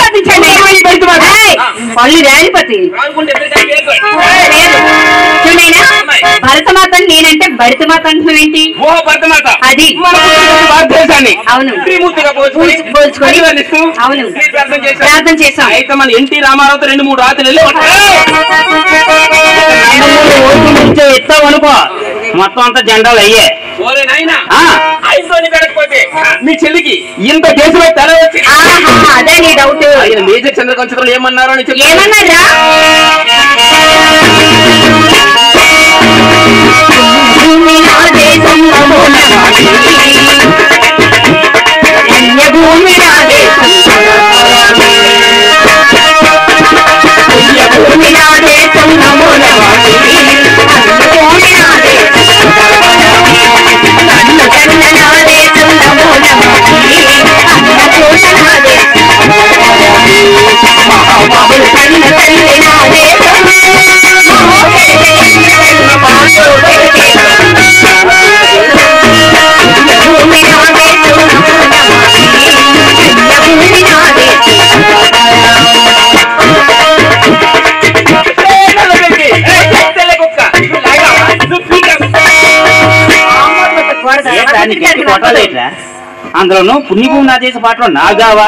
ప్రార్థించండి. పళ్ళు రాలిపతి చూడైనా భరతమాత నేనంటే భరతమాత అంటున్నావేంటి? అది అవును పోల్చుకొని అవును ప్రార్థన చేశాం. అయితే మన ఎన్టీ రామారావుతో 2-3 రాత్రులు ఎత్తావు అనుకో మొత్తం అంతా జెండాలు అయ్యే. మీ చెల్లికి ఇంత కేసులో తెల వచ్చి అదే నీ డౌట్. ఆయన మేజర్ చంద్రకాంత్ ఏమన్నారు అని చెప్పి ఏమన్నారా? అందులోను పుణ్యభూమి నా చేసే పాటలో నాగావా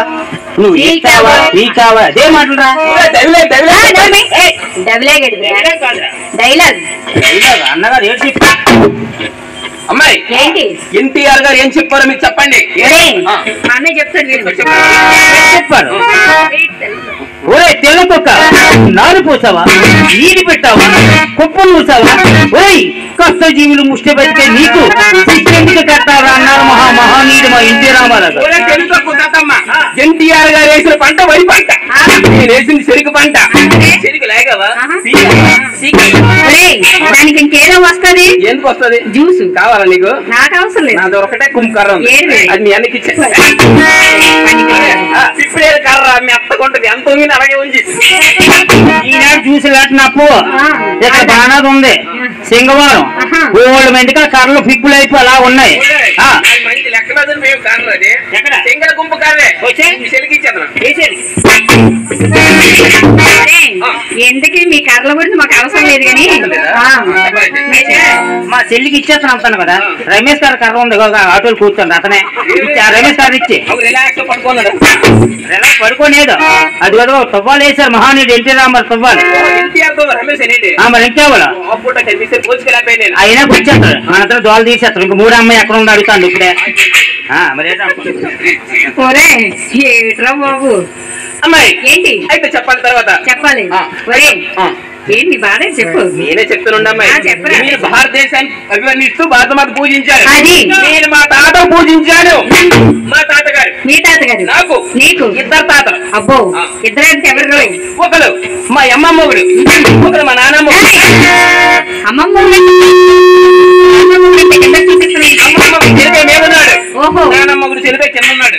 నువ్వు నీకావా అదే మాటలురా. అన్నగారు ఏం చెప్పారు? అమ్మాయి ఎన్టీఆర్ గారు ఏం చెప్పారో మీకు చెప్పండి. చెప్పారు ఓరే తెల్ల తొక్క నారు పోసావా నీరు పెట్టావా కుప్పలు మూసావా ఓయ్ కష్టజీవులు ముష్టి బతికే నీకు ఎందుకు కట్టారా అన్నారు మహానీయుడు మా ఎన్టీ రామారావు. ఎన్టీఆర్ గారు వేసిన పంట వరి పంట, నేను వేసింది చెరుకు పంట. చెరుకు లేకవా దానికి ఇంకేదో వస్తుంది. ఎందుకు వస్తుంది? జ్యూస్ కావాలా నీకు? నాకు అవసరం లేదు. నాది ఒకటే కుంకర్రం, అది మీ అన్నకి ఇచ్చే కర్ర మెత్తకుంటది. ఎంత ఉంది అలాగే ఉంచి ఈనాడు చూసి కట్టినప్పు ఇక్కడ బాణాది ఉంది. సింగవారం ఓల్డ్ మెంటిగా కర్రలు పిక్కులు అయిపోయి అలా ఉన్నాయి. ఎందుకు మీ కర్రల గురించి మాకు అవసరం లేదు కానీ మా చెల్లికి ఇచ్చేస్తాను అంటాను కదా. రమేష్ గారు కర్ర ఉంది ఆటోలు కూర్చోండి అతనే రమేష్ గారు ఇచ్చి పడుకోలేదు. అది కదా తువ్వాలు వేశారు మహానీయుడు ఎన్టీ రామారావు తువ్వాలు. మరి ఇంకేవాళ్ళు అయినా కూర్చేస్తారు మన అతను దోలు తీసేస్తారు. ఇంక 3 అమ్మాయి ఎక్కడ ఉండి అడుగుతాను ఇప్పుడే. మరి బాబు అమ్మాయి ఏంటి అయితే చెప్పాలి తర్వాత చెప్పాలి. ఏంటి బాధ చెప్పు. నేనే చెప్తున్నా మీరు భారతదేశాన్ని అభివర్ణిస్తూ భారతమాత పూజించారు. నేను మా తాత పూజించాను. మా తాతగారు మీ తాతగారు నాకు నీకు 2 తాతలు. అబ్బో 2 అంటే ఎవరు? ఒకరు మా అమ్మమ్మగుడు, ఒకరు మా నాన్నమ్మగుడు. అమ్మమ్మ నాన్నమ్మగుడు చెలిపై కింద ఉన్నాడు,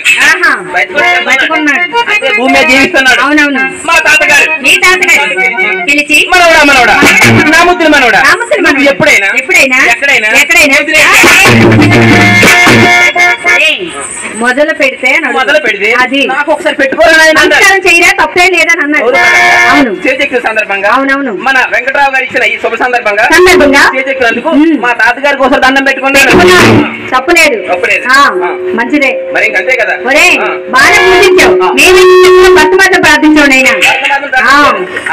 భూమి మీద జీవిస్తున్నాడు. అవునవును. మా తాతగారు మీ తాతగారు పిలిచి మనవడా నా ముద్దులు మనవడా ఎప్పుడైనా ఎక్కడైనా మొదలు పెడితే అది నాకు ఒకసారి పెట్టుకోవాలని చేయరా తప్పే లేదని అన్నాడు. అవును చేజెక్కిన సందర్భంగా అవునవును మన వెంకటరావు గారు ఇచ్చిన ఈ శుభ సందర్భంగా చేజెక్కినందుకు మా తాతగారి కోసం దండం పెట్టుకున్నాను. తప్పలేదు మంచిదే మరి ఇంకంతే కదా. బాగా పూజించావు. మేము భర్తమాత ప్రార్థించావు నైనా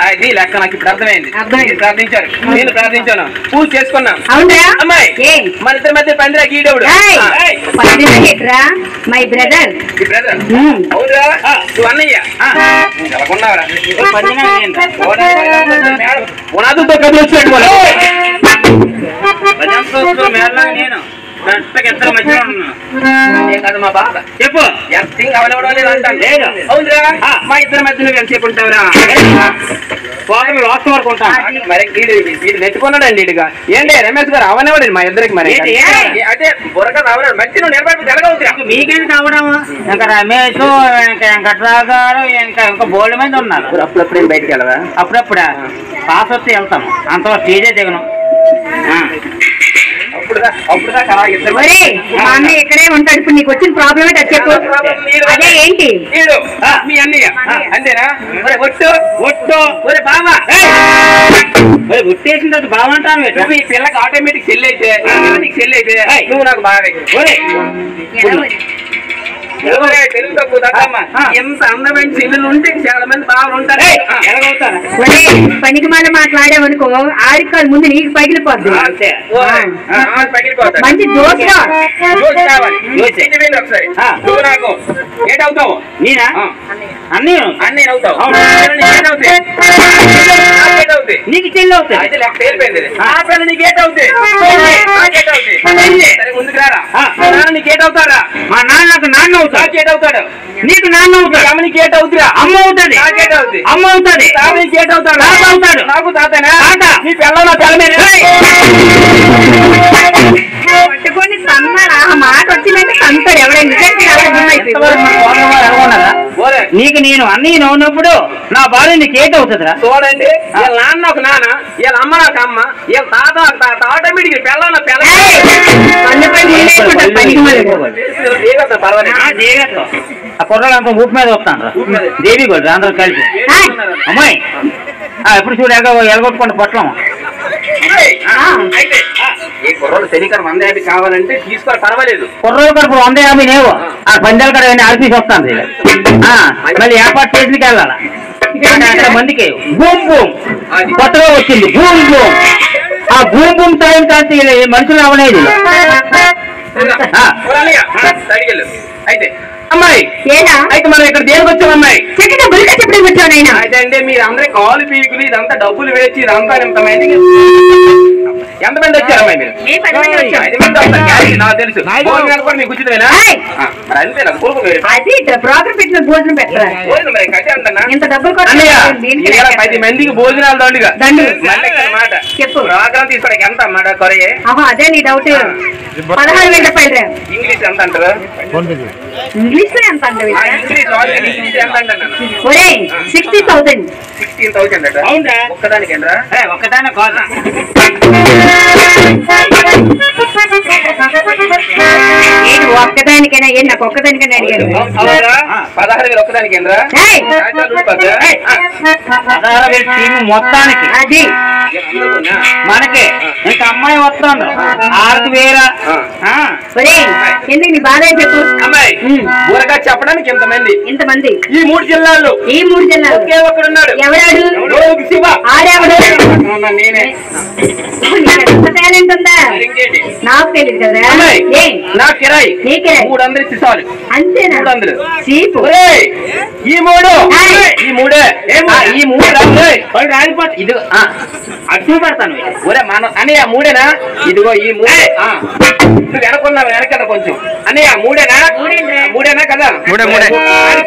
అది లెక్క. నాకు ఇప్పుడు అర్థమైంది. ప్రార్థించారు, నేను ప్రార్థించాను, పూజ చేసుకున్నాను. అవునా అమ్మాయి మన ఇద్దరి మధ్య పందిరా గీడవుడు మై బ్రదర్. అవునా నువ్వు అన్నయ్య ఎలాగున్నావురా? పునాదుతో కబులు వచ్చినట్టు నేను మా బాధ చెప్పు. అవనవడం అంటాను. అవునురా మా ఇద్దరి మధ్య నువ్వు ఎంతసేపు ఉంటావురా? లాస్ట్ వరకు ఉంటాను. మరి వీడు నెట్టుకున్నాడండి ఇటుగా. ఏంటి రమేష్ గారు అవనవాడండి మా ఇద్దరికి. మరి అదే బుర్రగా రావడాడు మంచి నువ్వు నిలబడి తెలగవుతురా. మీకేంటి రావడం? ఇంకా రమేష్ ఇంకా వెంకట్రావు గారు ఇంకా బోల్డ్ మంది ఉన్నారు. అప్పుడప్పుడు బయటకు వెళ్ళవా? అప్పుడప్పుడా పాస్ వస్తే వెళ్తాము. అంతవరకు స్టేజే దిగను. అప్పుడు ఒరే మా అన్నయ్య ఇక్కడే ఉంటాడు. ఇప్పుడు నీకు వచ్చిన ప్రాబ్లం ఏంటి అది చెప్పు. అదే ఏంటి మీ అన్నయ్య అంతేనా? ఒట్టు ఒట్టు ఒరే బావా ఒట్టేసిన తర్వాత బావ అంటాను. నువ్వు ఈ పిల్లకి ఆటోమేటిక్ సెల్ అయితే నీకు సెల్ అయితే నువ్వు నాకు బాగా ఎంత అందమైన చెల్లెలు ఉంటే చాలా మంది బాగా ఉంటారు. పనికి మాట మాట్లాడామనుకో ఆడికాలు ముందు నీకు పగిలిపోద్ది. మంచి జోష్ ఒకసారి నువ్వు నాకు ఏటవుతావు? నేనా అన్నీ అన్నీ అవుతావు. నీకు చెల్లి అవుతాయి అయితే లెక్క తేలిపోయింది. ఆ పిల్ల నీకు ఏటవుతాయి? ముందుకు రారా నీకు ఏటవుతారా? మా నాన్న నాకు నాన్న అవుతాడు. నాకేటవుతాడు? నీకు నాన్న అవుతాడు. అమ్మ నీకు ఏటవుతురా? అమ్మ అవుతుంది. నాకేటవుతుంది? అమ్మ అవుతుంది. తాత నీకు ఏటవుతాడు? తాత అవుతాడు. నాకు తాతనా? తాత నీ పిల్ల నా పిల్ల మీద పట్టుకొని తన్నారా? ఆ మాట వచ్చిందంటే తంతాడు ఎవరైనా. నీకు నేను అన్నీ ఉన్నప్పుడు నా భార్య నీకు ఏటవుతుందిరా? చూడండి వీళ్ళ నాన్న ఒక నాన్న, వీళ్ళ అమ్మ నాకు అమ్మ, వీళ్ళ తాత నాకు తాత. ఆటోమేటిక్ పిల్ల నా పిల్ల ఆ కుర్రాళ్ళంతా ఊపి మీద వస్తాను. దేవి కూడా అందరూ కలిసి అమ్మాయి ఎప్పుడు చూడు ఎలగొట్టుకుంటే పొట్లం. ఈ కుర్రోళ్ళు శనికరం 150 కావాలంటే తీసుకోవాలి, పర్వాలేదు. కుర్రోలు కడుపు 150 లేవు. ఆ పందాల కడ ఆడిపీసి వస్తాను మళ్ళీ ఏర్పాటు చేసికి వెళ్ళాలా. మందికి భూమ్ భూమ్ కొత్తగా వచ్చింది భూమ్ భూమ్. ఆ భూమ్ భూమ్ టైం కాస్త మనుషులు అవనేది. అయితే అమ్మాయి అయితే మనం ఇక్కడ దేనికి వచ్చాం అమ్మాయి? చెప్పడానికి వచ్చావు నైనా. అయితే అంటే మీరు అందరూ కాలు పీకులు ఇదంతా డబ్బులు వేచి ఇదంతా ఎంతమందికి ఎంతమంది వచ్చారు అమ్మాయి? మీరు 5 మంది వస్తారు. నాకు తెలుసు. భోజనాలు కూడా మీకు ఉచితమేనా? అంతే నాకు ప్రోగ్రామ్ పెట్టిన భోజనం పెట్టరా? ఇంత డబ్బులు 10 మందికి భోజనాలు దండుగా మాట చెప్పు. ప్రోగ్రామ్ తీసుకోవడానికి ఎంత అన్నమాట కొరయే? అదే నీ డౌట్. 16,000 రూపాయలు. ఇంగ్లీష్ ఎంత అంటారు? ఇంగ్లీష్ లో ఎంత అంటారు? ఇంగ్లీష్ ఎంత అంటారు? 60,000. 16,000 అవునా? ఒక్కదానికి ఏంట్రా? ఒక్కదాని కాదు. ఒక్కదానికైనా ఏం నాకు ఒక్కదానికైనా అడిగాను. 16,000 ఒక్కదానికి ఏంట్రా? 16,000 టీము మొత్తానికి అది మనకి ఇంకా అమ్మాయి వస్తాను 6,000. ఎందుకు నీ బాధ చెప్పు. అమ్మాయి ఊరగా చెప్పడానికి ఇంతమంది ఈ 3 జిల్లాల్లో ఒకే ఒక్కడున్నాడు. ఎవరాడు? శివ. ఆడేవాడు? నేనే. టాలెంట్ ఉందా? నాకు తెలియదు కదా. నా కిరాయి 300 ఇచ్చి చాలు. అంతేనా? 300 చీపు. ఈ మూడే రాలిపోతా. ఇది అడ్డు పడతాను. ఒరే మనం అన్నయ్య మూడేనా? ఇదిగో ఈ మూడే. నువ్వు వెనకున్నావు వెనకదా కొంచెం. అన్నయ్య మూడేనా కదా?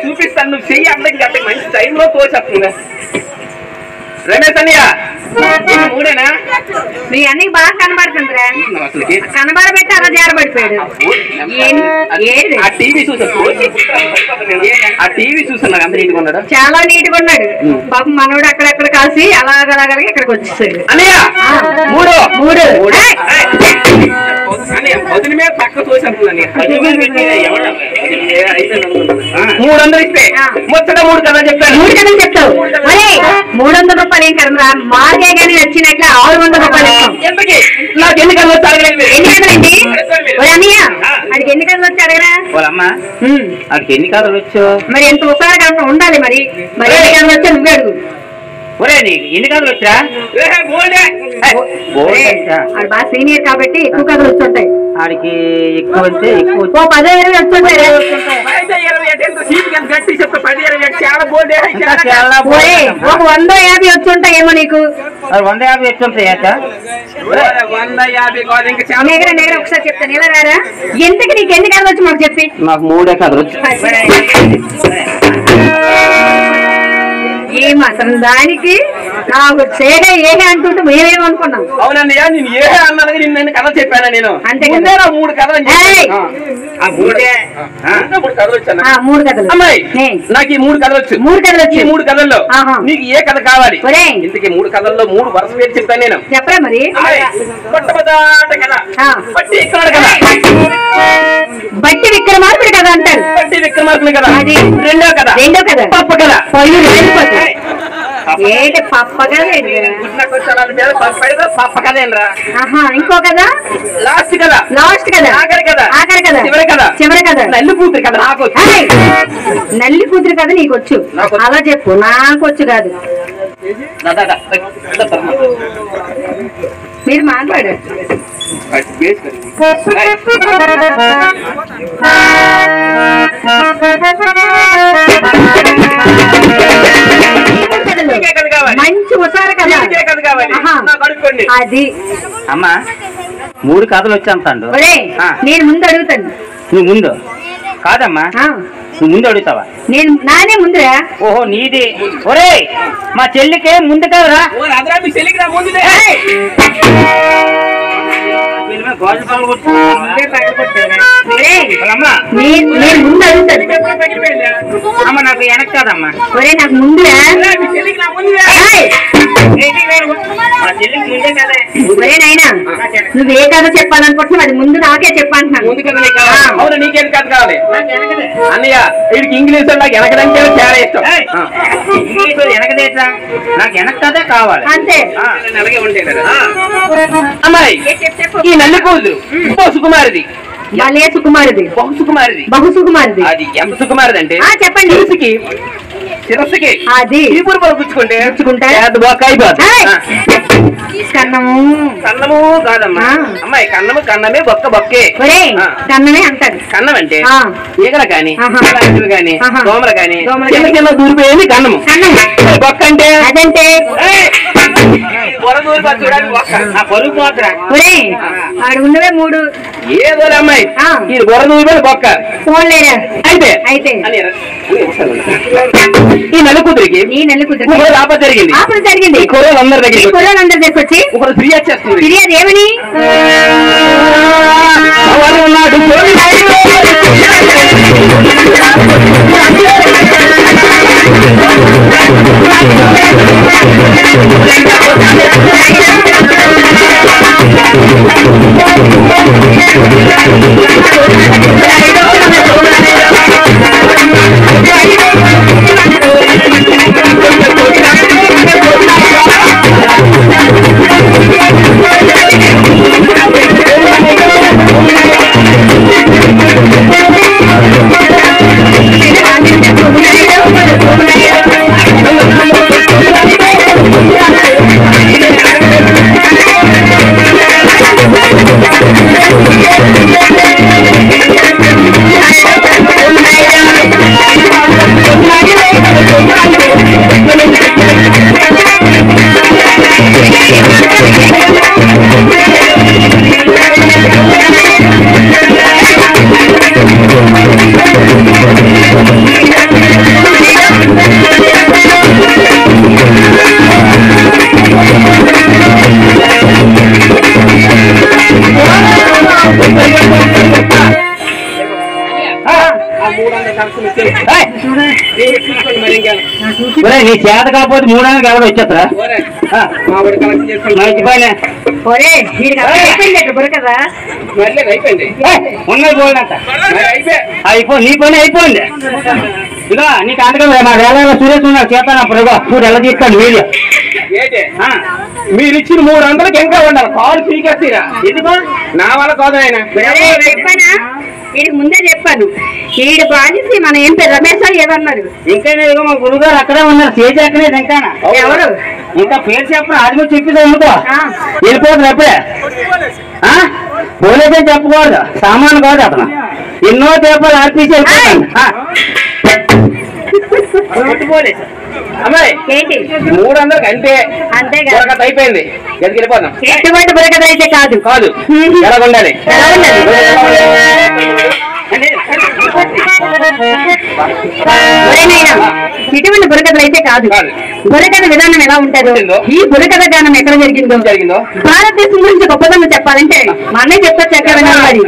చూపిస్తాను. నువ్వు చెయ్యి అందరికి అట్లా మంచి టైంలో తోసేస్తుంది. రమేష్ అన్నయ్య మూడేనా? మీ అన్నకి బాగా కనబడుతుందిరా. కనబడబెట్టి అలా జారబడిపోయాడు. ఆ టీవీ చూస్తున్నా అంత నీట్గా ఉన్నాడు. చాలా నీట్గా ఉన్నాడు పాపం. మనోడు అక్కడెక్కడ కాసి అలాగలాగా ఇక్కడికి వచ్చేసాడు. అన్నయ్య మూడు వదిలి మీద పక్క తోసేస్తుంది. 300 ఇస్తే మొత్తం 3 కథలు చెప్పాను. 3 కథలు చెప్తావు. 300 రూపాయలు ఏం కదరా? మార్గే గానీ నచ్చినట్లే 600 రూపాయలు ఇస్తాం. నాకు ఎన్ని కథలు వచ్చి అడగలేదు. ఎన్ని కథలండి? అన్నయ్య అడికి ఎన్ని కథలు వచ్చి అడగరా? వాళ్ళమ్మా అడికి ఎన్ని కథలు వచ్చు? మరి ఎంత ఉత్సాహంగా ఉండాలి. మరి ఎన్ని కథలు వచ్చా నువ్వే అడుగు. ఒరే నీకు ఎన్ని కథలు వచ్చా? బాగా సీనియర్ కాబట్టి ఎక్కువ కథలు వచ్చుంటాయి. ఆడికి ఎక్కువ వస్తే ఎక్కువ 10-20 వచ్చుంటాయి. ఒక 150 వచ్చుంటాయేమో నీకు. 150 వచ్చుంటాయి. ఒకసారి చెప్తాను. ఎలా రారా? ఎందుకు నీకు ఎన్ని కథలు వచ్చి మాకు చెప్పి. నాకు 3 కథలు వచ్చి. ఏం అసలు దానికి సేగా ఏహే అంటుంటే మేమేమనుకున్నాం. అవునన్నయ్య నేను ఏ అన్నాను నిన్న కథ చెప్పానా నేను అంతే 3 కథలు 3 కథలు వచ్చాను. 3 కథలు అమ్మాయి నాకు ఈ 3 కథలు వచ్చు. 3 కథలు వచ్చి 3 కథల్లో నీకు ఏ కథ కావాలి? ఇంతకీ 3 కథల్లో 3 వరుస పేరు చెప్తాను నేను. చెప్పరా మరి? బట్టి విక్రమార్కుడు కథ అంటారు. బట్టి విక్రమార్కుడు కథ అది రెండో కథ పప్ప కథ. ఏంటి పప్ప కథ? పప్ప కథ ఏంట్రా? ఇంకో కథ లాస్ట్ కథ ఆఖరి కథ చివరి కథ నల్లి కూతురు కథ నాకు నల్లి కూతురు కథ నీకొచ్చు. అలా చెప్పు, నాకొచ్చు కాదు. మీరు మాట్లాడారు మంచి ఉసార కథ అది. అమ్మా 3 కథలు వచ్చాంతాడు. నేను ముందు అడుగుతాను. నువ్వు ముందు కాదమ్మా, నువ్వు ముందు అడుగుతావా? నానే ముందురా. ఓహో నీది. ఒరే మా చెల్లికే ముందు కదరా. నేను ముందు అడుగుతాను. అమ్మ నాకు వెనక్కి కాదమ్మా. ఒరే నాకు ముందురా. ఒరే నాయనా, నువ్వు ఏ కథ చెప్పాలనుకుంటున్నావు అది ముందు నాకే చెప్పాలంటున్నాను. అవును నీకేం కథ కావాలి అన్నయ్య? వీడికి ఇంగ్లీష్ నాకు వెనకదంటే చాలా ఇష్టం. ఇంగ్లీష్ వెనకదేసా నాకు వెనక కథే కావాలి అంతే. అమ్మాయి ఈ నల్లి కూతురు సుకుమారిది. భలే సుకుమారిది. బహు సుకుమారిది. అది ఎంత సుకుమారిది అంటే చెప్పండి. శిరస్సుకి అది చీపురు పుచ్చుకుంటే కన్నము కాదమ్మా. అమ్మాయి కన్నమే బొక్కే. కన్నమే అంటారు. కన్నం అంటే ఈగల కాని గాని దోమల కాని చిన్న చిన్న దూరిపోయేది కన్నము. బొక్క అంటే అదంటే ఉన్నవే 3 ఏదో అమ్మాయి ఈ బొర దూరిపోయి బొక్క పోలేరా. అయితే ఈ నల్లి కూతురికి ఆపద జరిగింది. కుర్రోళ్ళందరి దగ్గరికి వచ్చి ఒకరు ఫిర్యాదు చేస్తుంది. ఫిర్యాదు ఏమని? ఉన్నాడు నీ చేత కాకపోతే 300 ఎవరు వచ్చేస్తారా? ఉన్నది పోయినంత నీ పని అయిపోయింది. ఇక నీకు అందుకే మా వేళ సురేష్ ఉన్నాడు చేస్తాను. అప్పుడు చూడు ఎలా తీసుకోండి వీడియో. మీరు ఇచ్చిన 300కి ఇంకా ఉండాలి. కాల్ పీకేస్తారా? ఎందుకో నా వల్ల కాదు ఆయన. వీడికి ముందే చెప్పాను. వీడి బాధ్యత మన ఏం పేరు రమేష్ అని ఏమన్నారు? ఇంకా మా గురుగారు అక్కడే ఉన్నారు. చేసి అక్కడే ఇంకా ఎవరు ఇంకా పేరు చెప్పిన అది కూడా చెప్పేది ఎందుకో వెళ్ళిపోతుంది. ఎప్పుడే పోలీసు అని చెప్పకూడదు. సామాను కాదు అతను. ఎన్నో పేపర్లు ఆర్పీసి వెళ్ళిపోతాను. అమ్మాయి 300 అంతే అయిపోయింది. ఎందుకు వెళ్ళిపోతాం? ఎటువంటి బురకథ అయితే కాదు ఎలా ఉండాలి? ఇటువంటి బురకథలు అయితే కాదు. కాదు. బుర్రకథ విధానం ఎలా ఉంటుందో ఈ బుర్రకథ గానం ఎక్కడ జరిగిందో భారతదేశం గురించి గొప్పదనం చెప్పాలంటే మా అన్నయ్య చెప్తా చక్కగా మరి.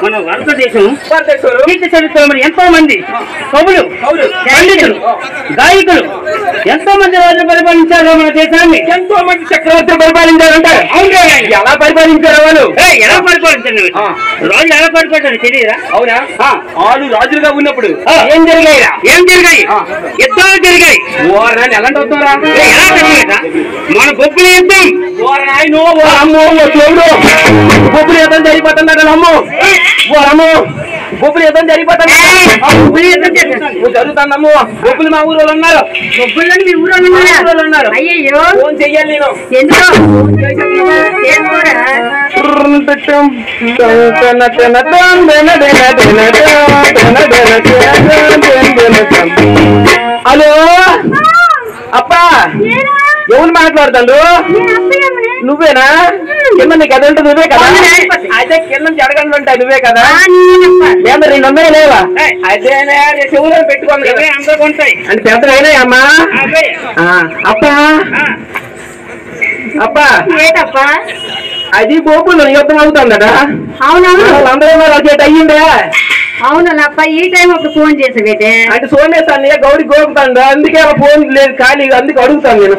మన భారతదేశం చరిత్రలో ఎంతో మంది కవులు, పండితులు, గాయకులు ఎంతో మంది రాజులు పరిపాలించారు మన దేశాన్ని. ఎంతో మంది చక్రవర్తులు పరిపాలించారంటారు. ఎలా పరిపాలించారు వాళ్ళు? ఎలా పరిపాలించారు? రాజులు ఎలా పరిపాలించారు తెలియదా? అవునా? వాళ్ళు రాజులుగా ఉన్నప్పుడు ఏం జరిగాయి? యుద్ధాలు జరిగాయి. ఎలాంటి వస్తారా? ఎలా జరిగాయా? మన బొబ్బుల యుద్ధం. బొబ్బుల యుద్ధం జరిగిపోతున్నాడు. అమ్మో బొబ్బులు యుద్ధం జరిగిపోతాను జరుగుతుందమ్మో. బొబ్బులు మా ఊరు వాళ్ళు ఉన్నారు. బొబ్బులు మీ ఊరు వాళ్ళు ఉన్నారు. అయ్యో ఫోన్ చెయ్యాలి నేను. హలో అప్పా, ఎవరు మాట్లాడుతాడు? నువ్వేనా? కింద నీకు అదంటే నువ్వే కదా? అదే కింద నుంచి అడగండి ఉంటాయి నువ్వే కదా? లేదా 2 ఉన్నాయి లేవా? అదేనే చెవులో పెట్టుకోండి ఉంటాయి అంటే పెద్దగా అమ్మా. అప్పా అప్పా ఏంటప్పా? అది బొబ్బులు యుద్ధం అవుతుందట. అవునవును, అందరూ అయ్యిందే. అవును అప్ప. ఈ టైం ఒక ఫోన్ చేసేవేటే అంటే సోమేశాన్ని గౌడి గోపుతాడు. అందుకే ఫోన్ లేదు ఖాళీ, అందుకే అడుగుతాను నేను.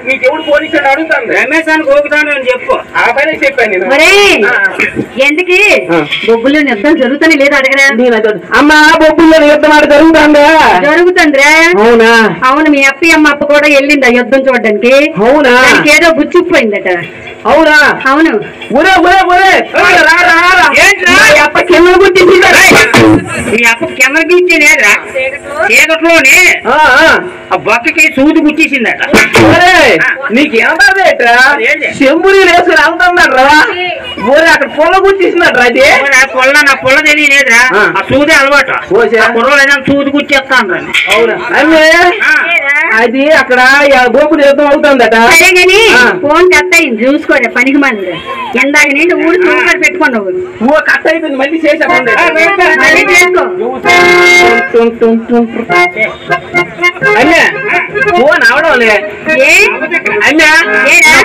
మీకు ఎవడు ఫోన్ ఇచ్చాడు అడుగుతాను. రమేష్ అని గోపుతాను అని చెప్పు. ఆ పైన చెప్పాను నేను. ఎందుకు బొబ్బుల్లో యుద్ధం జరుగుతానే లేదు అడగరా? అమ్మా బొబ్బుల్లో యుద్ధం ఆడ జరుగుతుందిరా. అవునా? అవును, మీ అప్పి అమ్మ అప్ప కూడా వెళ్ళిందా యుద్ధం చూడడానికి? అవునా? ఏదో గుచ్చుకుపోయిందట. అవునా? అవును. ఒరే ఒరే ఒరే అప్ప కింద గుర్తించి మీ అప్ప కింద గుర్తి లేదురా? చీకట్లోనే ఆ బొక్కకి సూది గుచ్చేసిందట. నీకేమేట్రా చెంబురి వేసుకుని వెళ్తుందట్రా? ఊరే అక్కడ పొల్ల గుచ్చేసిందట్రా? అది నా పొల్ల తెలియలేదురా. ఆ సూది అలవాటు పొరలేదని సూది గుచ్చేస్తాను. అవునా? అది అక్కడ గోపులు యుద్ధం అవుతుందట. సరే గాని ఫోన్ కట్ అయింది చూసుకోరా పనికి మంది. ఎందాక నేను ఊరు సూపర్ పెట్టుకున్నావు. కట్ అయిపోయింది మళ్ళీ చేసా. ఫోన్ అవడంలే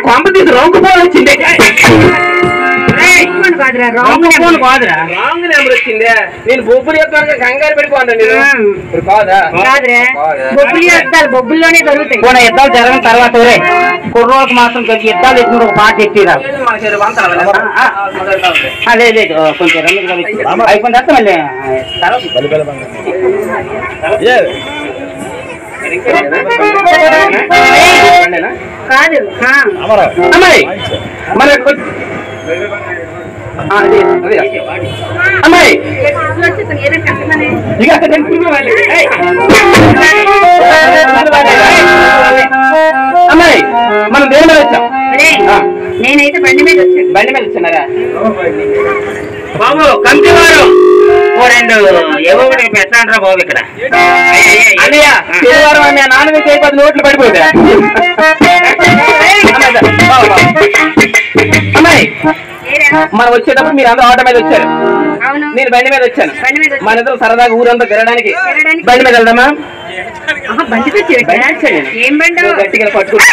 కొంప తీసి రొంగు ఫోన్ వచ్చింది. రాంగ్ నెంబర్ వచ్చింది. నేను బొబ్బులు చెప్తాను కంగారు పెట్టుకోండి. నేను కాదా? బొబ్బుల్లోనే జరుగుతాయి. యుద్ధాలు జరగిన తర్వాత కుర్రోళ్ళకి మాత్రం కొంచెం యుద్ధాలు ఎక్కువ ఒక పాట చెప్పిరా. లేదు కొంచెం అయిపోయిన తర్వాత మళ్ళీ కాదు అమ్మాయి మన అమ్మాయి ఇక నేనైతే బండి మీద వచ్చాను. బండి మీద వచ్చినారా బాబు? కంపివారు రెండు ఏవో ఒకటి పెట్టండ్రా బాబు ఇక్కడ. అన్నయ్య శనివారం అన్నయ్య నాన్న మీద అయిపోతే నోట్లు పడిపోతా. అమ్మాయి మనం వచ్చేటప్పుడు మీరు అందరూ ఆటో మీద వచ్చారు, నేను బండి మీద వచ్చాను. మన ఇద్దరు సరదాగా ఊరంతా తిరగడానికి బండి మీద వెళ్దామా? గట్టిగా పట్టుకుంటా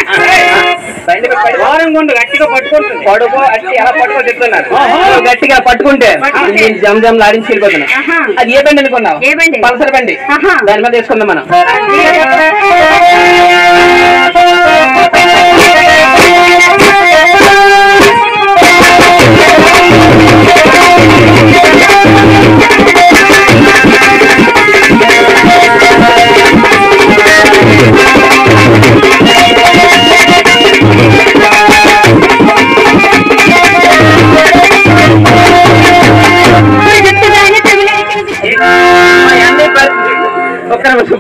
గట్టిగా పట్టుకుంటుంది పడుకో అట్టి ఎలా పట్టుకో చెప్తున్నారు. గట్టిగా పట్టుకుంటే నేను జమ్ జమ్ లాడించి వెళ్ళిపోతున్నా. అది ఏ బండి అనుకున్నావు? పల్సర్ బండి. దాని మీద వేసుకుందాం మనం.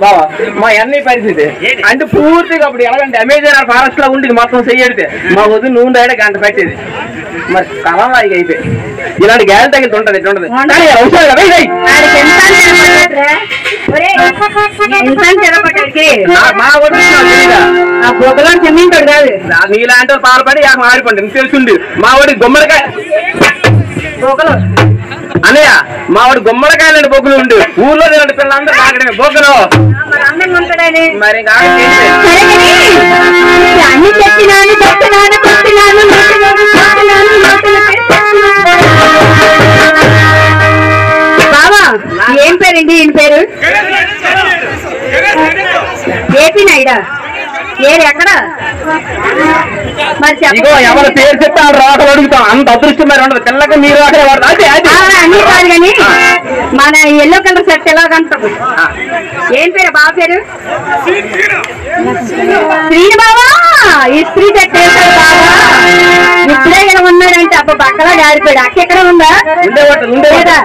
బావా మా అన్నయ్య పరిస్థితి అంటే పూర్తిగా అప్పుడు ఎలాగంటే అమెజాన్ ఫారెస్ట్ లా ఉండేది మొత్తం చెయ్యడితే మా వద్దు నూనె రాయడం గంట పెట్టేది. మరి కలం లాగా అయిపోయి ఇలాంటి గ్యాస్ తగిలితే ఉంటది ఎట్లా ఉంటది మా వద్దు చెమ్మింటాడు కాదు నీలాంటి పాల్పడి ఆడిపండి నీకు తెలుసుండి. మా వాడి గుమ్మడికాయ అన్నయ్య మా వాడు గుమ్మడికాయలండి బొగ్గులు ఉండు ఊర్లో తినండి పిల్లలందరూ తాగడమే బొగ్గులు. మరి బాబా ఏం పేరండి? ఈయన పేరు ఏపీ నాయుడా? ఏది ఎక్కడ? ఇగో ఎవరి పేరు చెప్తే రాకలు అడుగుతాం. అంత అదృష్టం మరి ఉండదు. పిల్లకి మీరు అన్ని కాదు కానీ మన ఎల్లో కలర్ షర్ట్ ఎలా కనుక ఏం పేరు బాబా పేరు? శ్రీని బాబా ఇస్త్రీ షర్ట్ వేశాడు బాబా. ఇప్పుడే ఇలా ఉన్నాడంటే అబ్బా పక్కలా జారిపోయాడు. అక్క ఎక్కడ ఉందా? ఉండేదా?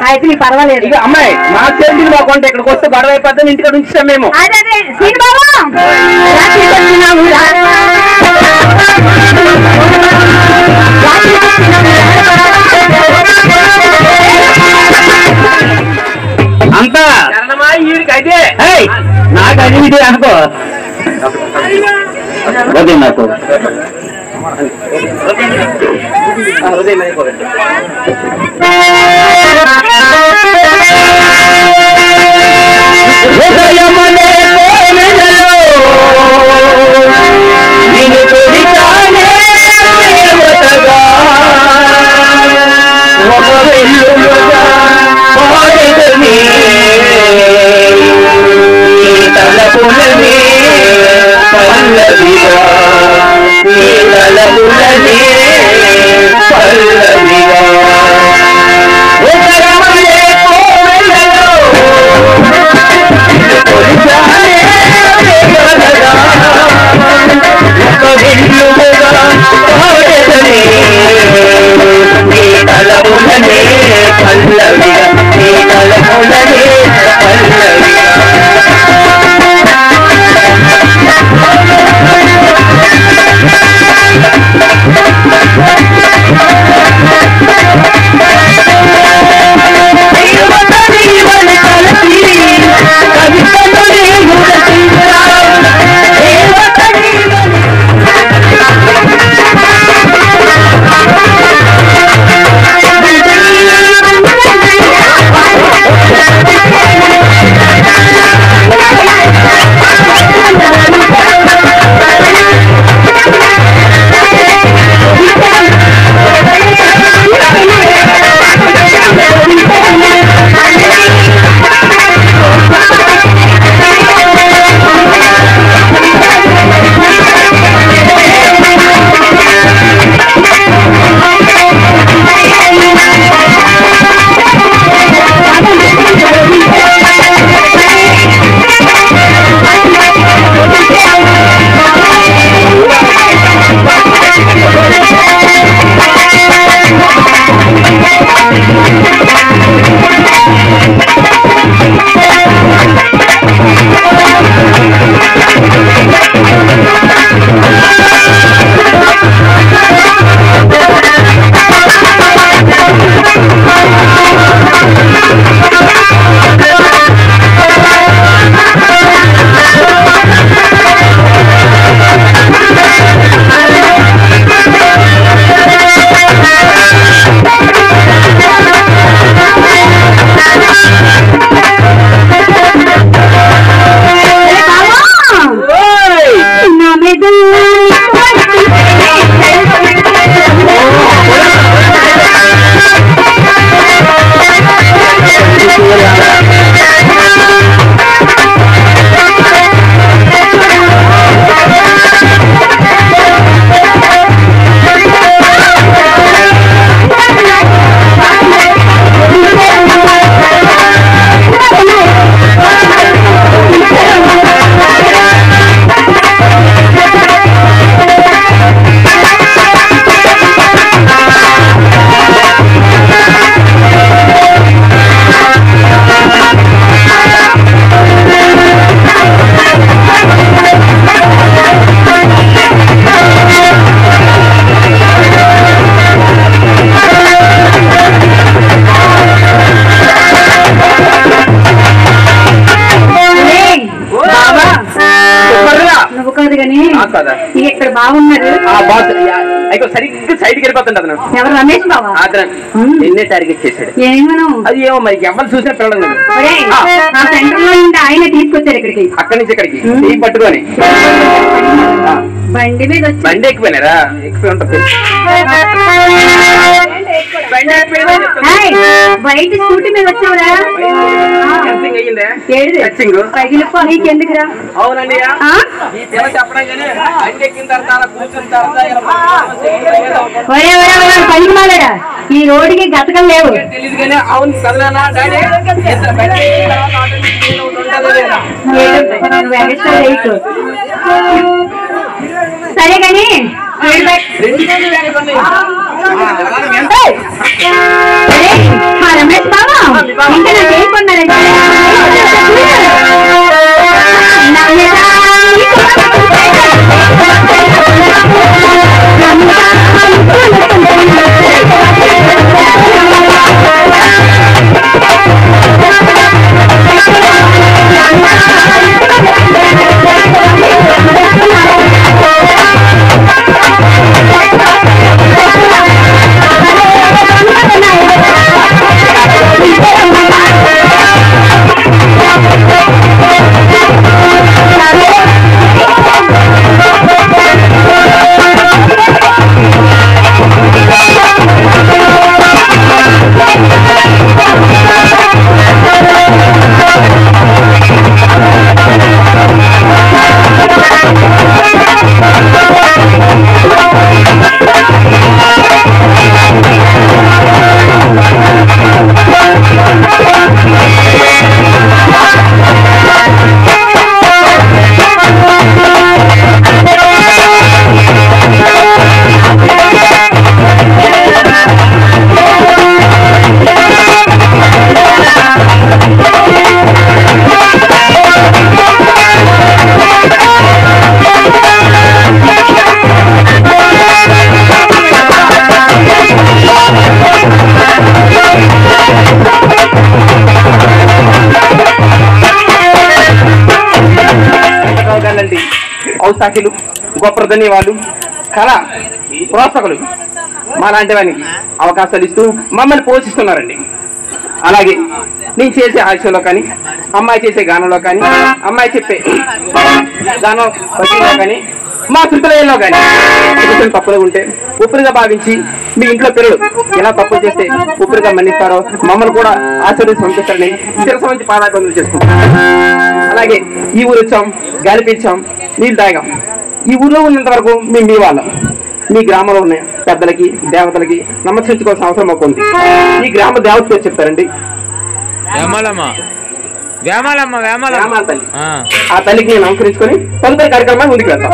అయితే నీకు పర్వాలేదు. ఇక అమ్మాయి మా చేతికి మా కొంట ఇక్కడికి వస్తే గొడవ అయిపోతే ఇంటికి ఉంచాం మేము. అదే శ్రీని బాబా అంతా వీడికి అయితే నాకు అది ఇది అనుకో అదే నాకు What? కానీ కదా ఇక్కడ బాగున్నాడు అయితే సరిగ్గా సైడ్కి వెళ్ళిపోతుంట అతను. ఎవరు? రమేష్ బాబా. అతను నిన్నే టార్గెట్ చేశాడు. ఏమను? అది ఏమో మరి ఎవరు చూసినా పిల్లలు ఆ సెంటర్ లో ఉంటే ఆయన తీసుకొచ్చారు ఇక్కడికి. అక్కడి నుంచి ఇక్కడికి ఈ పట్టుకొని బండి మీద వచ్చి బండి ఎక్కిపోయినారా? ఎక్కిపోయి ఉంటుంది. బయట స్కూటీ మీద వచ్చావురా? పగిలిపో నీకెందుకురా? అవునండి చెప్పడం పనికి మాలాడా ఈ రోడ్డుకి గతకం లేవు. తెలియదు కానీ అవును చదవనా డాడీ సరే కానీ రమేష్ బాబా ఇంకా నాకేం కొన్నారంటే ఔత్సాహికులు, గొప్ప ధన్యవాదాలు, కళ ప్రోత్సాహకులు మా లాంటి వారికి అవకాశాలు ఇస్తూ మమ్మల్ని పోషిస్తున్నారండి. అలాగే నేను చేసే హాస్యంలో కానీ, అమ్మాయి చేసే గానంలో కానీ, అమ్మాయి చెప్పే గానం భజనలో కానీ, మా శృతులయంలో కానీ తప్పులు ఉంటే ఉప్పుడుగా భావించి మీ ఇంట్లో పిల్లలు ఎలా తప్పులు చేస్తే ఉప్పుడుగా మన్నిస్తారో మమ్మల్ని కూడా ఆశీర్వదించి పంపిస్తారని శిరస నుంచి పాదాభివందనం చేసుకుంటాం. అలాగే ఈ ఊరు వచ్చాం, గాలి పీల్చాం, నీళ్ళు తాగాం. ఈ ఊర్లో ఉన్నంత వరకు మేము మీ వాళ్ళం. మీ గ్రామంలో ఉన్న పెద్దలకి దేవతలకి నమస్కరించుకోవాల్సిన అవసరం మాకు ఉంది. ఈ గ్రామ దేవత పేరు చెప్తారండి. ఆ తల్లికి నేను నమస్కరించుకొని తదుపరి కార్యక్రమాన్ని ముందుకు వెళ్తాం.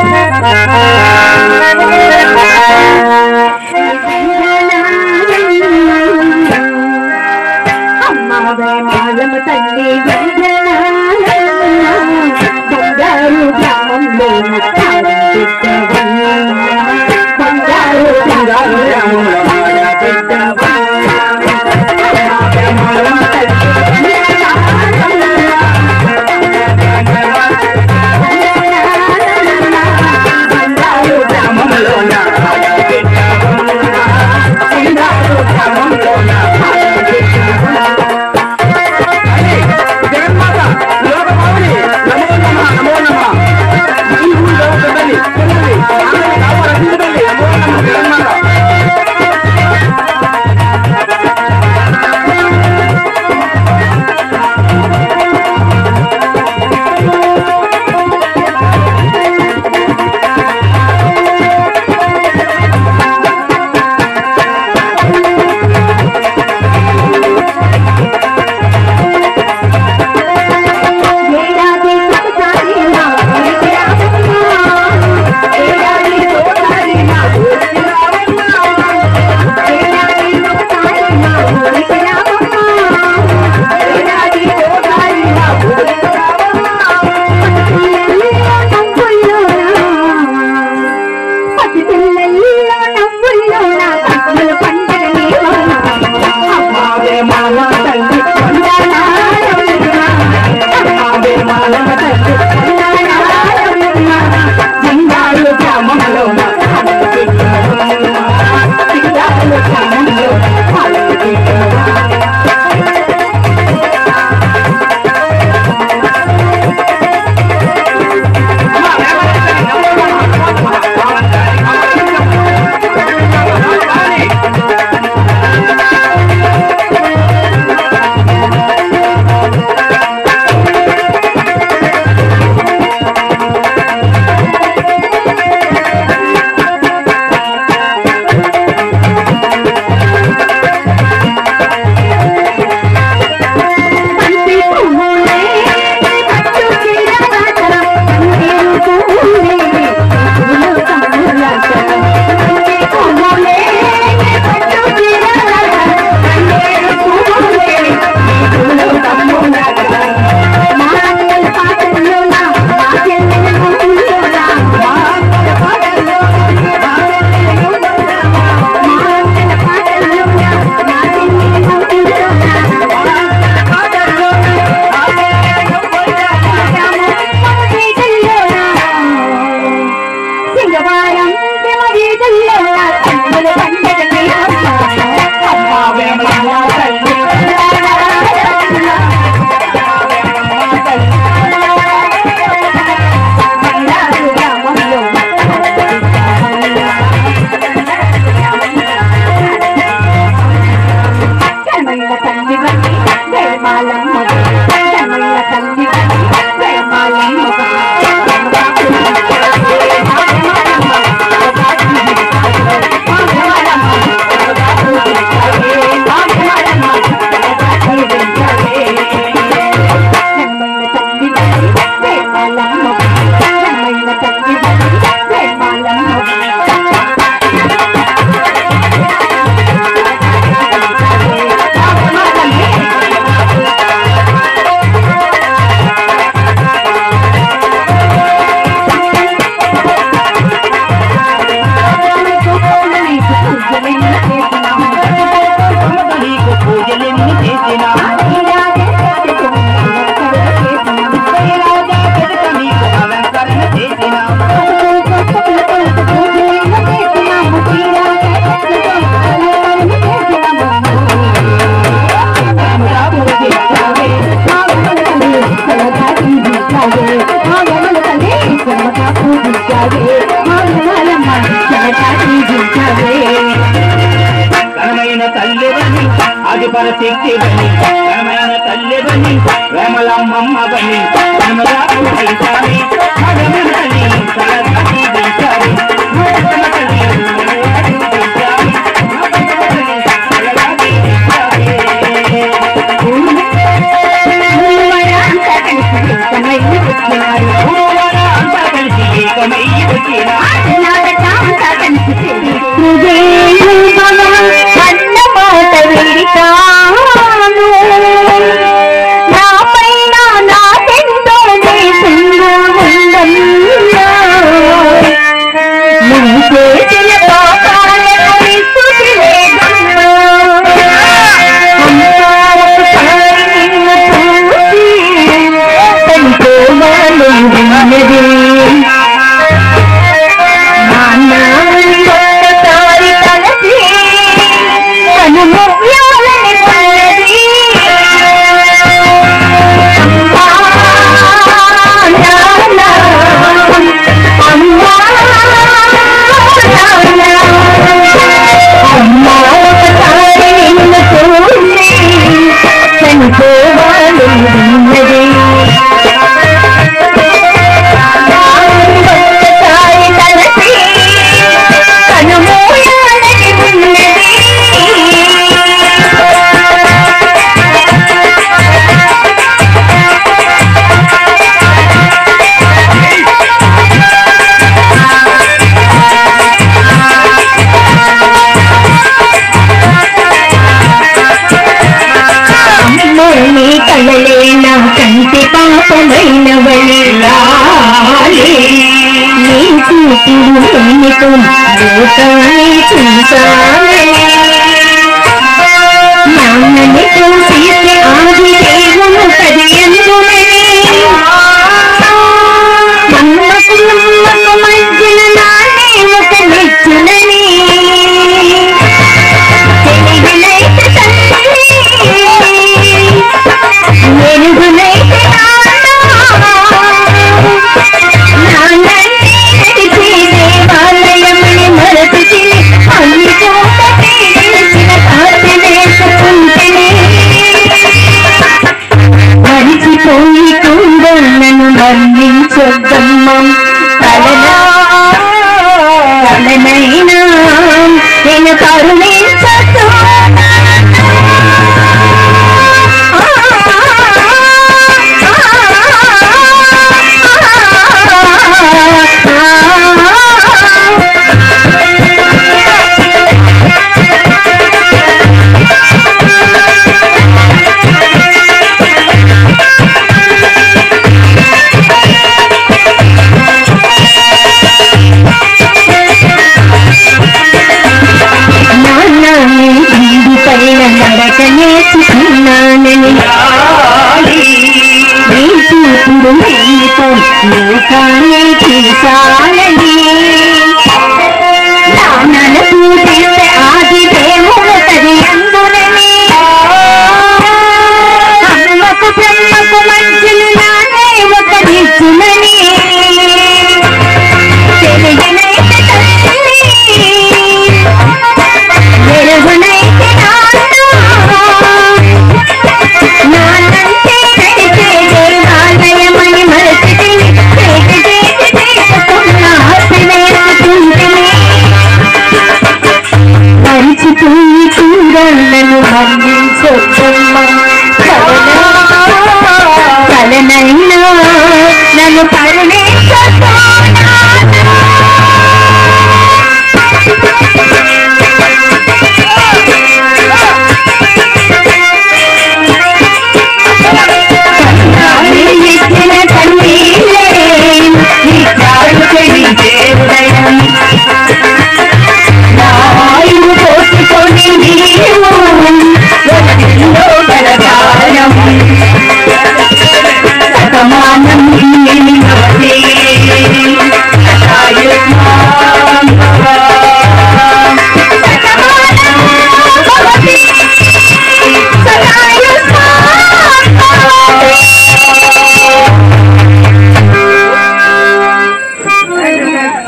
పరశక్తి బని ఘనమైన తల్లి బని వేమలమ్మమ్మ బని ఘనమరాకుడి స్వామి భగవనలి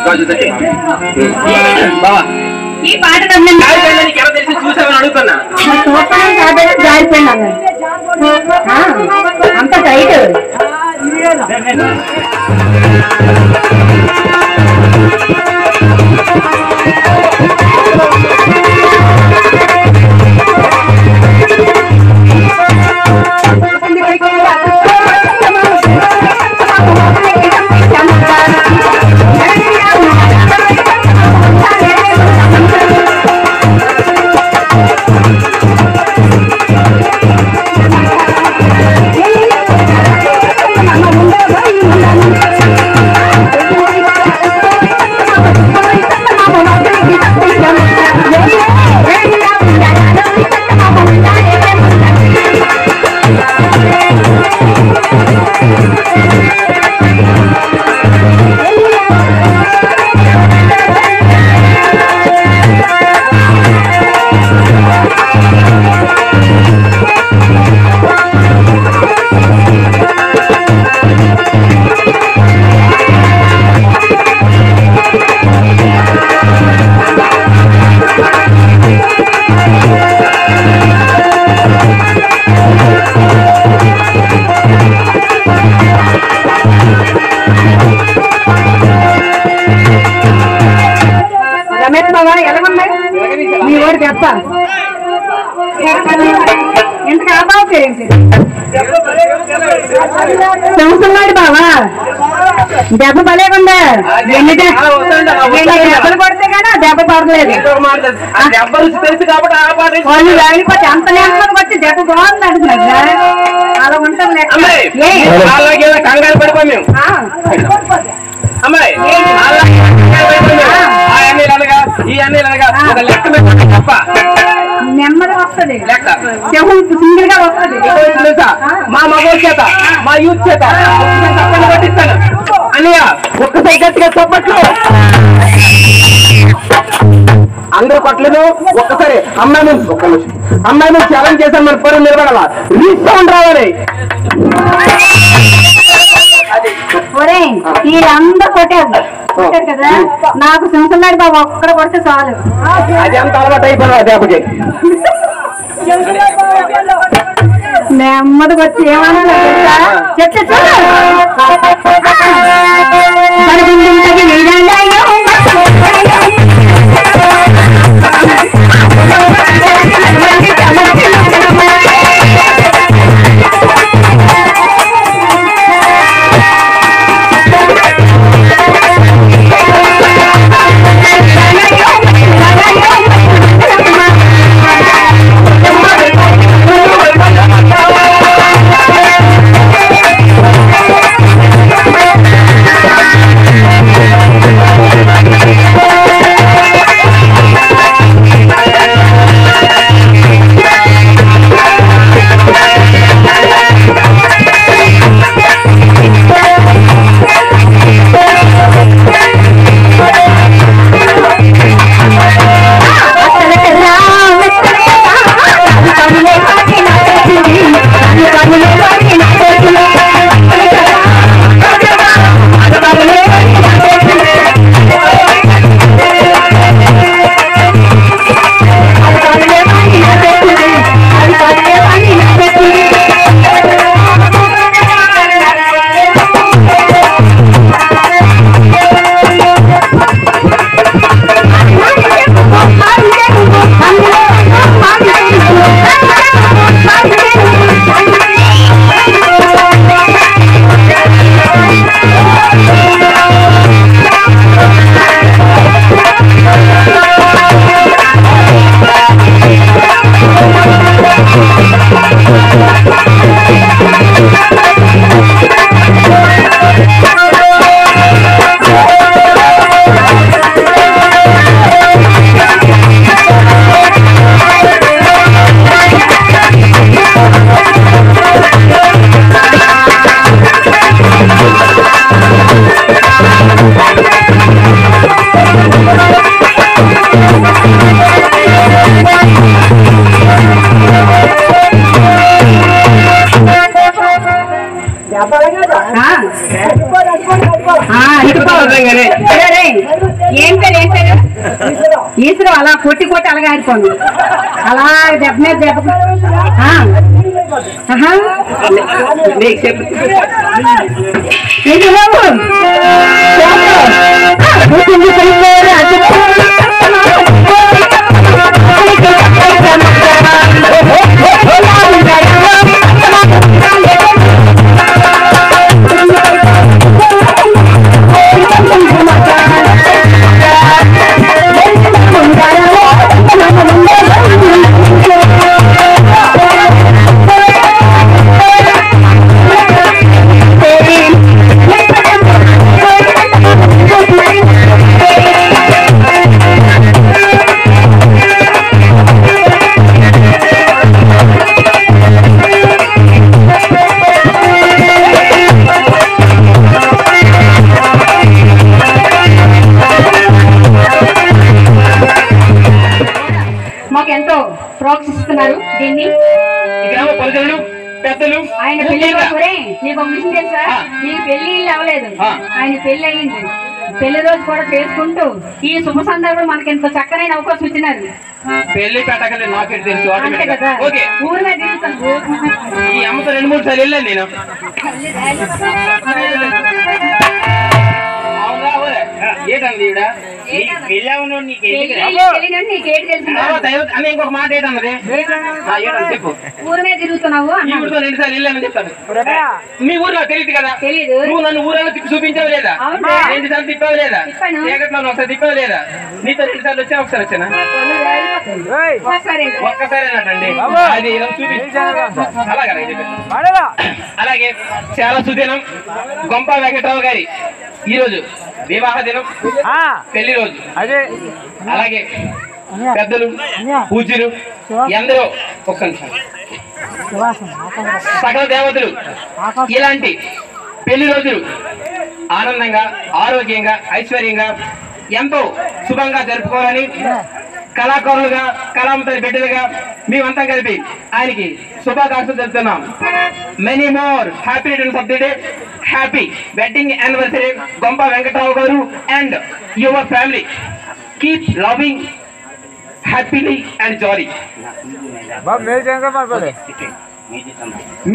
సరస్వతి దేశారి ఈ పాట అడుగుతున్నా. చూస్తాను కాబట్టి జారిపోయింది అంత టైట్. రమేష్ బాబా ఎలాగున్నాయి మీ వాడు దెబ్బ ఇంతకు ఆబావు ఏంటి చదువుతున్నాడు బావా దెబ్బ పలేకుండా ఎన్ని దెబ్బలు కొడితే కానీ ఆ దెబ్బ పడలేదు. వాళ్ళు వెళ్ళిపోతే అంత నేపథ్యం వచ్చి దెబ్బ బాగుంది అంటున్నారు. అలా ఉంటుంది కంగారు పడిపోయి మేము అమ్మాయి తప్ప నెమ్మది వస్తుంది చెవులు సింగిల్ గా వస్తుంది. మా మగోళ్ళ చేత మా యూత్ చేత తప్పని పట్టిస్తాను అన్నయ్య ఒక్కసారి గట్టిగా చప్పట్లు. అందరూ కొట్టలేదు ఒక్కసారి అమ్మాయి నుంచి ఒక్క నిమిషం అమ్మాయి నుంచి ఛాలెంజ్ చేశాను. మన పొరం నిలబడాలా రీసౌండ్ రావాలి. వీళ్ళందరూ కొట్టారు కదా నాకు సింసున్నాడు బాబు ఒక్కడ కొడితే చాలు. అది అంత అలవాటు అయిపోయినా దెబ్బకి నెమ్మదికి వచ్చి ఏమన్నా చెప్తే ఏం పేరు ఈశ్వరం అలా కొట్టి కొట్టి అలాగే ఆడిపోను అలా దెబ్బ మీద దెబ్బ ప్రోత్సహిస్తున్నారు దీన్ని గ్రామ ప్రజలు పెద్దలు. ఆయన పెళ్లి నీకు ఒక విషయం తెలుసా, నీకు పెళ్లి అవ్వలేదు, ఆయన పెళ్లి అయ్యింది. పెళ్లి రోజు కూడా చేసుకుంటూ ఈ శుభ సందర్భం మనకి ఎంత చక్కనైన అవకాశం ఇచ్చినారు. పెళ్లి పెట్టగలి నాకే తెలుసు. ఊరు మీద ఈ అమ్మతో 2-3 సార్లు వెళ్ళాను నేను. ఏంటండి ఇంకొక మాట ఏంటన్నది చెప్పు. ఊరు మీద తిరుగుతున్నావు 2 సార్లు వెళ్ళానని చెప్తాను. మీ ఊరు తెలియదు కదా, నువ్వు నన్ను ఊరలో తిప్పి చూపించావు లేదా, 2 సార్లు తిప్పావు లేదా, చీకట్లో ఒకసారి తిప్పావు లేదా, నీతో 2 సార్లు వచ్చా ఒకసారి వచ్చానా, ఒక్కసారేనటండి. అది అలాగే చాలా సుదినం గొంప వెంకటరావు గారి ఈరోజు వివాహ దినం, పెళ్లి రోజు. అలాగే పెద్దలు పూజ్యులు ఎందరో ఒక్క నిమిషం సకల దేవతలు ఇలాంటి పెళ్లి రోజులు ఆనందంగా ఆరోగ్యంగా ఐశ్వర్యంగా ఎంతో శుభంగా జరుపుకోవాలని కళాకారులుగా కళామతని బిడ్డలుగా మేమంతా కలిపి ఆయనకి శుభాకాంక్షలు తెలుపుతున్నాం. Many more happy returns of the day. Happy wedding anniversary Gompa Venkatarao గారు and your family. Keep loving happily and jolly.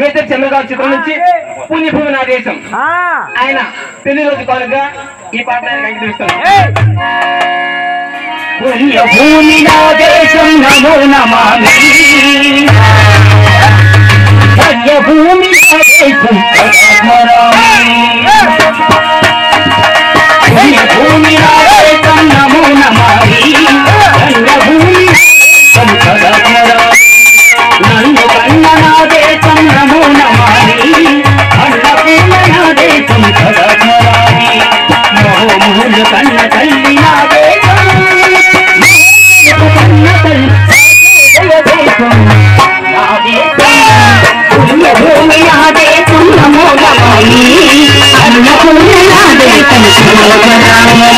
Major చంద్రగారు చిత్రం నుంచి పుణ్యభూమి నా దేశం ఆయన పెళ్లి రోజు కానుగా ఈ పాట అంకితమిస్తున్నాం. పుణ్యభూమి నా దేశం నమో నమామి, పుణ్యభూమి నా దేశం పుణ్యభూమి నా దేశం నమో నమామి, పుణ్యభూమి నన్ను కన్న నా దేశం నమో నమామి, అన్నపూర్ణ నా దేశం కరమరామి, మోములు కన్న తల్లి నా దేశం పుణ్యభూమి నా దేశం నమో నమామి, అన్నపూర్ణ నా దేశం కరమరామి.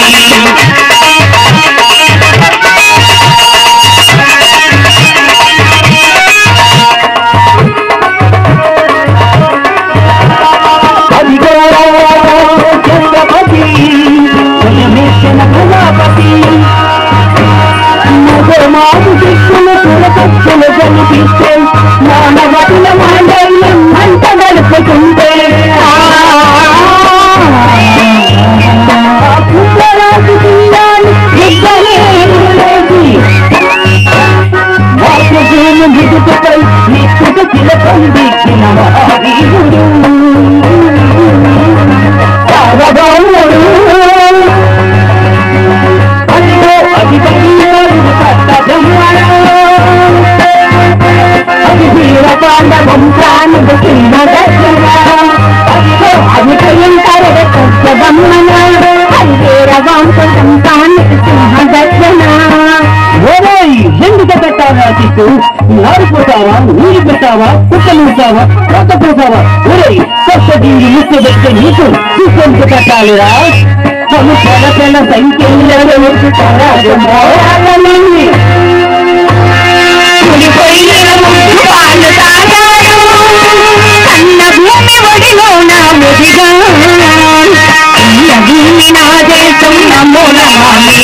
కనిపిస్తే మానవతుల మాండల్యం అంత నడుపుతుంటే విడుపుపై నిత్యుడు తిలకందిక్కిన మహావీరుడు సార్వభౌముడు అదిగో అధిపతి కర్తవ్యమాన అది వీర పాండవం ప్రాణుడు కింద దర్శన అదిగో అధిపయంకర కర్తవ్యమన అది వీర వంశ సంతానికి సింహ దర్శన. ఎందుకు పెట్టావా చిట్టు, నారిపోతావా, ఊరి పెట్టావా, కుక్కలుంటావా, కొత్తపోతావా, ఒరే కొత్త దీన్ని ముక్కు పెట్టి నీకు చూసుకుంటూ పెట్టాలిరా. పలు పెల సంఖ్యలో భూమి నా దేశం నమో నమామి,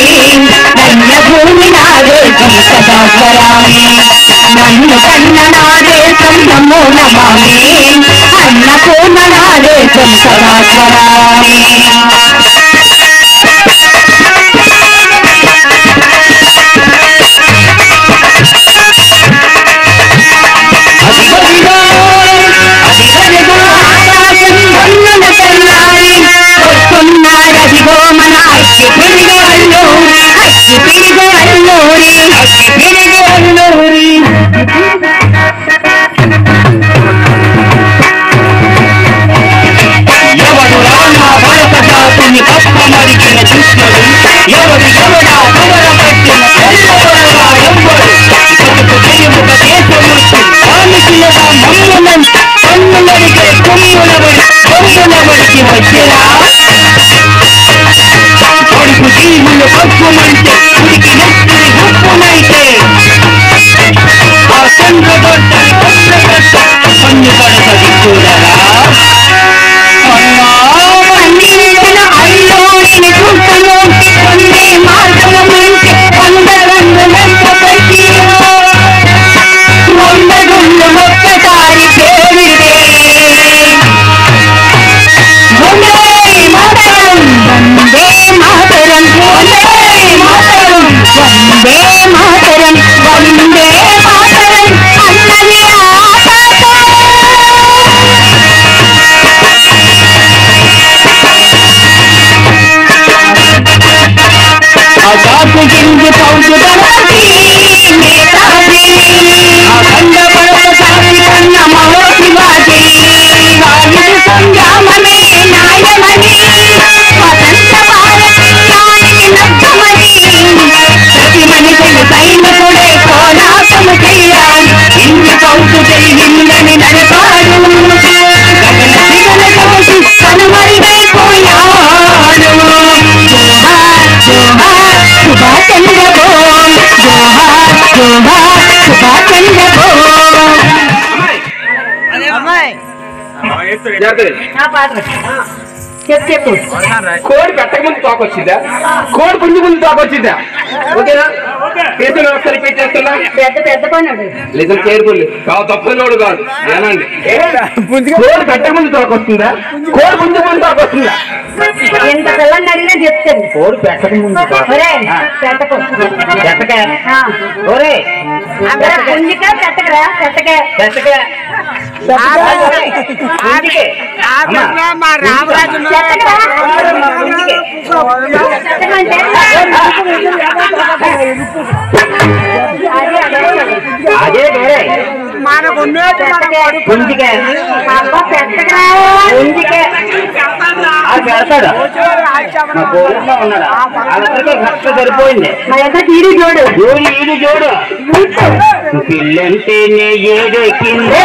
నాదేశం సదాస్వరామి నన్ను కన్న నాదేశం నమో నమామి అన్నపూర్ణ నాదేశం సదాస్వరామి వస్తున్నారదిగో మన అక్కి తిరిగి అల్లూరి అక్కి తిరిగి అల్లూరి అక్కి తిరిగి అల్లూరి ఎవడు రానా భరత జాతుని కప్పమరిచిన కృష్ణుడు ఎవడు ఎవడా కవర పట్టిన ఎల్లవరగా ఎవ్వడు ఇతడు తెలియముక దేశముచ్చి కానికిలగా మమ్మునంత కన్నులడిగే కొమ్ములబడికి వచ్చిరా కొడుకు జీవులు పక్కుమంటే ఉడికి నెత్తిని గుప్పునైతే ఆ చంద్రగొడ్డని కొత్త పన్ను పడతది చూడరా అల్లోని చూసను పొందే మార్గము మంచి వందరంగులంత పెట్టి వందగుళ్ళు ఒక్కసారి పేరిడే వందే మాతరం వందే మాతరం వందే మాతరం వందే మాతరం వందే మాతరం అన్నది ఆకాశ గింజ పౌరు బలాది నేతాది ఆ కండ పర్వతాది కన్న మహో శివాజీ వాయుడు సంగ్రామమే న్యాయమని స్వతంత్ర భారతీయానికి నష్టమని ప్రతి మనిషిని సైనికుడే పోరాటము చెయ్యాలి ఇన్ని పౌరు తెలివిందని నడపాడు గగన దిగన కోసి కనుమరుగైపోయాడు జోహార్ సుభాష్ చంద్ర బోస్ జోహార్ జోహార్ సుభాష్ చంద్ర బోస్ చెప్పు చెప్పు కోడి పెట్టక ముందు తోకొచ్చిందా కోడి పుంజు ముందు తోకొచ్చిందా ఓకేనా చేతులు ఒకసారి పెట్టేస్తున్నా పెద్ద పెద్ద పన్నాడు లేదా కేర్ఫుల్ తప్పలోడు కాదు ఏనండి కోడి పెట్టక ముందు తోకొస్తుందా కోడి పుంజు ముందు తోకొస్తుందా ఎంత పిల్లని అడిగినా చెప్తాను కోడి పెట్టక ముందు పెట్టకు పెట్టక ఓరే పుంజిక పెట్టకరా పెట్టకే పెట్టక అదే వేరే పుంజిక పెడతాడు ఉన్నాడా అలాగే కష్ట సరిపోయింది ఈడు చూడు ఈడు చూడు పిల్లంటేనే ఏడెక్కిందే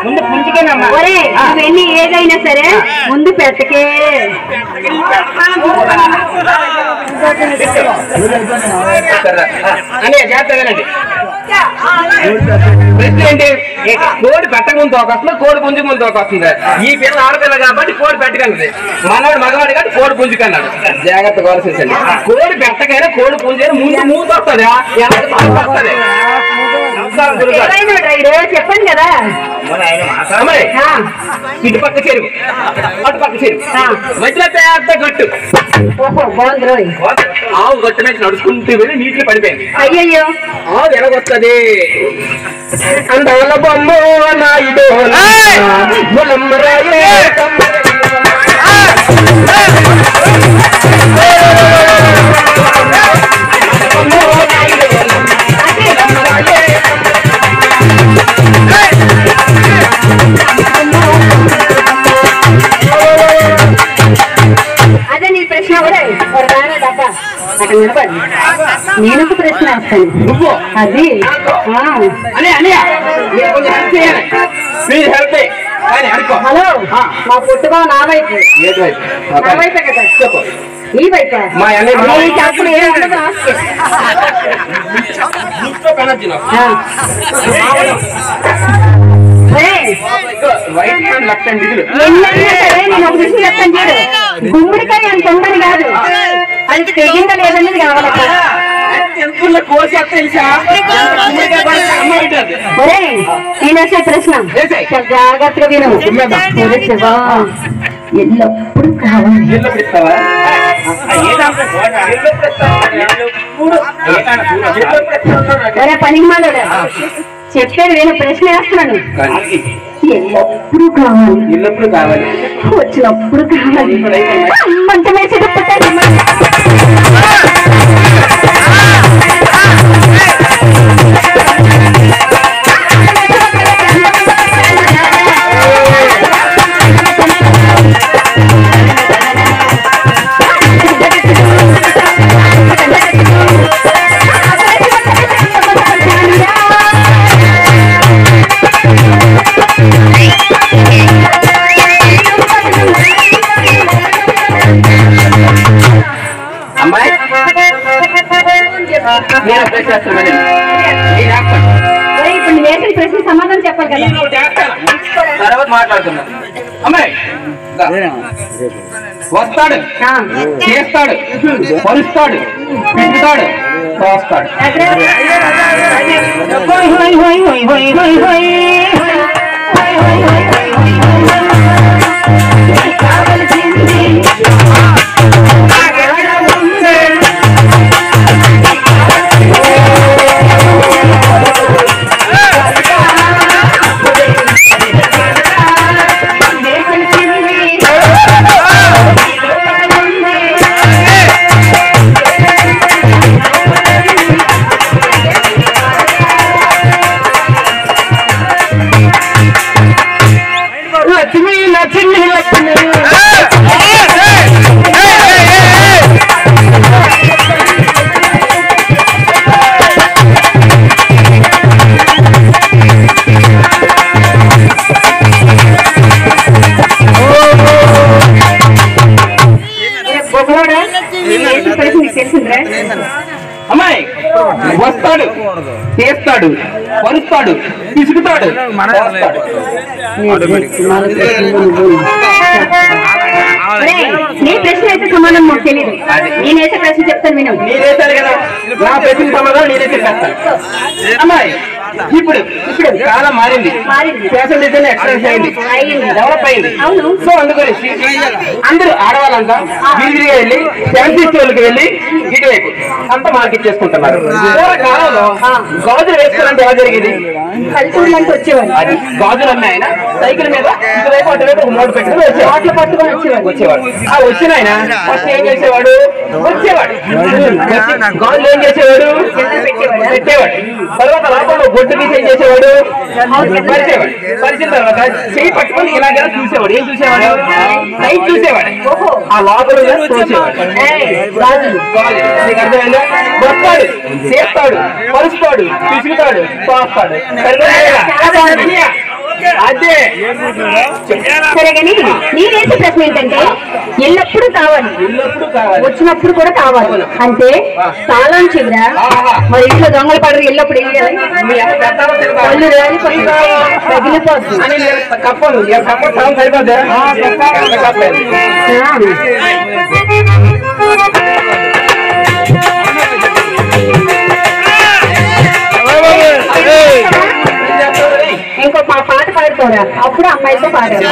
ముందు పుంజికేనమ్మా ఇవన్నీ ఏదైనా సరే ముందు పెట్టకే అనే చేస్తానండి ప్రశ్న ఏంటి కోడి పెట్టక ముందు తోకొస్తుంది కోడి పుంజు ముందు తోకొస్తుంది ఈ పిల్ల ఆడపిల్ల కాబట్టి కోడి పెట్టగలది మనవాడు మగవాడు కాబట్టి కోడి పుంజుకన్నాడు జాగ్రత్తగా ఆలోచించండి కోడి పెట్టకైనా కోడి పుంజైనా ముందు మూత వస్తుంది వస్తుంది చెప్పండి కదా ఇటుపక్క చెరువు అటుపక్క చెరువు మధ్యలో పెద్ద గట్టు ఆవు గట్టు మీద నడుచుకుంటూ వెళ్ళి నీటిలో పడిపోయింది అయ్యయ్యో ఆవు ఎలాగొస్తుంది అందాల బొమ్మ నాయుడు నేను ఒక ప్రశ్న వేస్తాను. నువ్వు అది కొంచెం హెల్ప్ చేయాలి. ప్లీజ్ హెల్ప్ హలో, మా పుట్టుగా నా వైపు నా వైపే కదా, ఈ వైపే మా అన్నయ్య అప్పుడు ఏం ఉండదు. రైట్ హ్యాండ్ లెఫ్ట్ హ్యాండ్ ఇది నేను ఒక విషయం చెప్తాను చూడు. గుమ్మడికాయ అంత ఉండని కాదు, అది తెగిందా లేదనేది కావాలి. నేను వేసే ప్రశ్న జాగ్రత్తగా విను. ఎల్లప్పుడు కావాలి. పనికి మాలోడా చెప్పేది నేను ప్రశ్న వేస్తున్నాను. ఎల్లప్పుడు కావాలి, ఎల్లప్పుడు కావాలి, వచ్చినప్పుడు కావాలి. మంచం వేసేటప్పుడు ఇప్పుడు వేసిన ప్రశ్న సమాధానం చెప్పాలి కదా. తర్వాత మాట్లాడుతున్నా. అమ్మాయి వస్తాడు, చేస్తాడు, పరుస్తాడు, పెంచుతాడు, పోస్తాడు. అమ్మాయి వస్తాడు, చేస్తాడు, పరుస్తాడు, పిసుకుతాడు. నీ ప్రశ్న అయితే సమాధానం మాకు తెలియదు. నేనైతే ప్రశ్న చెప్తాను విను. నేనేసాను కదా, నా ప్రశ్న సమాధానం నేనైతే చెప్తాను. అమ్మాయి ఇప్పుడు కాలం మారింది, ఫ్యాషన్ డిజైన్ ఎక్స్టెన్స్ అయింది, డెవలప్ అయింది. సో అందుకని అందరూ ఆడవాళ్ళంతా వీధిగా వెళ్ళి ఫ్యాన్సీ స్టోర్లకు వెళ్ళి ఇటువైపు అంతా మార్కెట్ చేసుకుంటున్నారు. కాలంలో గాజులు వేసుకోవాలంటే ఎలా జరిగేది? పల్లెటూళ్ళంటే వచ్చేవాడు. అది గాజులు అమ్మాయి ఆయన సైకిల్ మీద ఇటువైపు అటువైపు ఒక మోటు పెట్టుకుని వచ్చేవాడు, పట్టుకొని వచ్చేవాడు. ఆ వచ్చిన ఆయన ఫస్ట్ ఏం చేసేవాడు? వచ్చేవాడు గాజులు ఏం చేసేవాడు? పెట్టేవాడు. తర్వాత లోపల బొట్టు తీసి ఏం చేసేవాడు? పరిచేవాడు. పరిచిన తర్వాత చేయి పట్టుకొని ఇలాగైనా చూసేవాడు. ఏం చూసేవాడు? సైజ్ చూసేవాడు. ఆ లోపల చూసేవాడు. నీకు అర్థమైందా? వస్తాడు, చేస్తాడు, పరుస్తాడు, పిసుకుతాడు, పోస్తాడు. అదే సరే కానీ నేనేసే ప్రశ్న ఏంటంటే ఎల్లప్పుడూ కావాలి, ఎల్లప్పుడు కావాలి, వచ్చినప్పుడు కూడా కావాలి. అంటే కాలం చివరా మరి ఇంట్లో దొంగలు పడరు, ఎల్లప్పుడు వేయాలి. పళ్ళు తగిలిపోద్దు. కప్పలు కప్ప సరిపోద్దా? ఇంకో పాట పాడుకోరా, అప్పుడు అమ్మాయితో పాడారు.